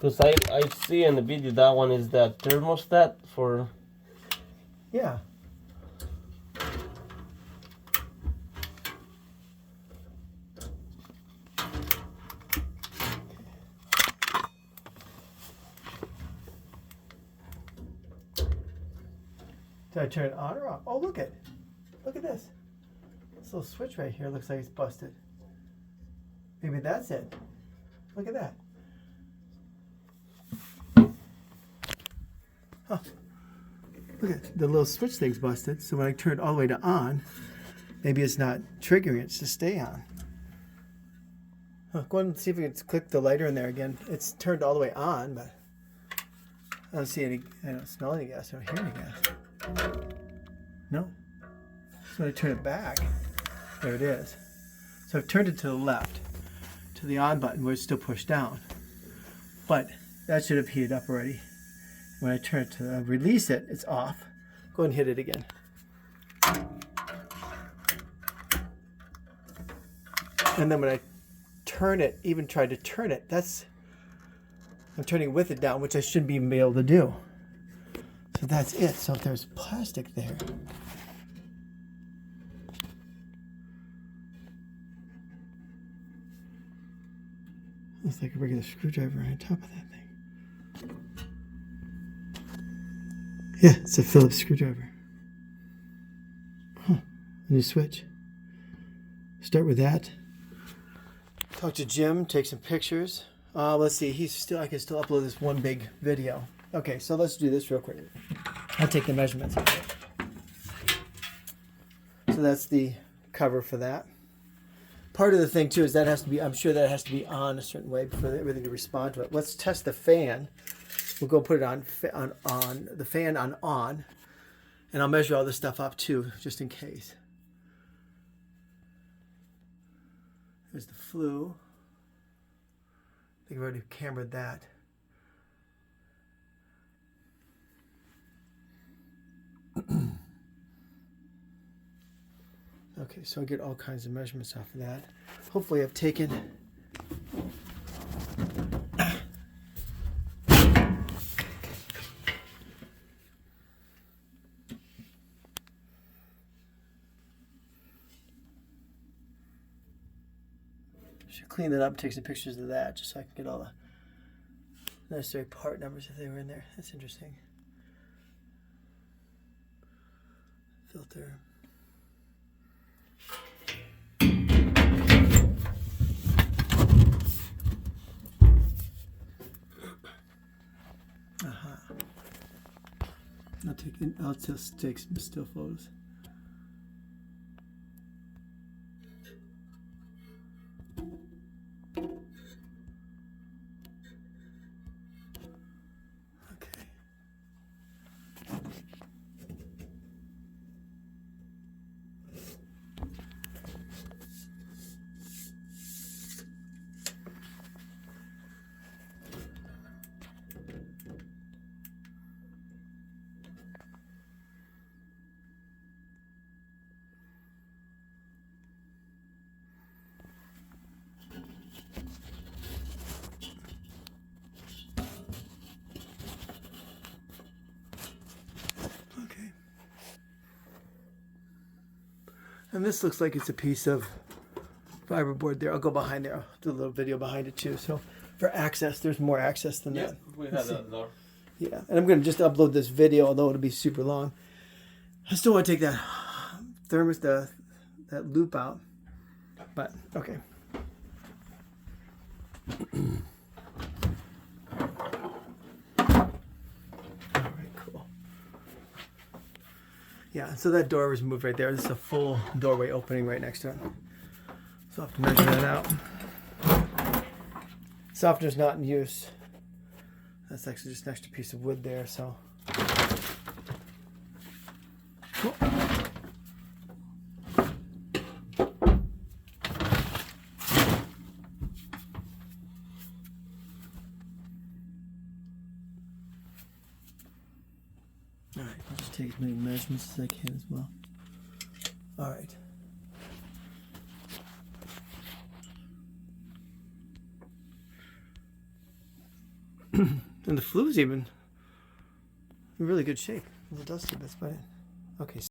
Because I see in the video that one is that thermostat for... Yeah. Did I turn it on or off? Oh, look at this. This little switch right here looks like it's busted. Maybe that's it. Look at that. Huh. Look at the little switch thing's busted. So when I turn it all the way to on, maybe it's not triggering it to stay on. Huh. Go ahead and see if we can click the lighter in there again. It's turned all the way on, but I don't see any. I don't smell any gas. I don't hear any gas. No. So when I turn it back, there it is. So I've turned it to the left, to the on button where it's still pushed down. But that should have heated up already. When I turn it to release it, it's off. Go ahead and hit it again. And then when I turn it, even try to turn it, I'm turning with it down, which I shouldn't even be able to do. So that's it. So if there's plastic there. Looks like a regular screwdriver on top of that thing. Yeah, it's a Phillips screwdriver. Huh. New switch. Start with that. Talk to Jim, take some pictures. Let's see, I can still upload this one big video. Okay, so let's do this real quick. I'll take the measurements. So that's the cover for that. Part of the thing too is that has to be, I'm sure that has to be on a certain way for everything to respond to it. Let's test the fan. We'll go put it on the fan on, and I'll measure all this stuff up too, just in case. There's the flue. I think I've already cambered that. Okay, so I get all kinds of measurements off of that. Hopefully I've taken should clean that up, take some pictures of that just so I can get all the necessary part numbers if they were in there. That's interesting. Filter. I'll just take some still photos. Okay. And this looks like it's a piece of fiberboard there. I'll go behind there. I'll do a little video behind it too. So for access, there's more access than that. We have that door. Yeah, and I'm going to just upload this video, although it'll be super long. I still want to take that that loop out, but okay. Yeah, so that door was moved right there. This is a full doorway opening right next to it. So I'll have to measure that out. Softener's not in use. That's actually just an extra piece of wood there, so. Cool. Alright, I'll just take as many measurements as I can as well. Alright. And the flue's even in really good shape. A little dusty, but that's about it. Okay.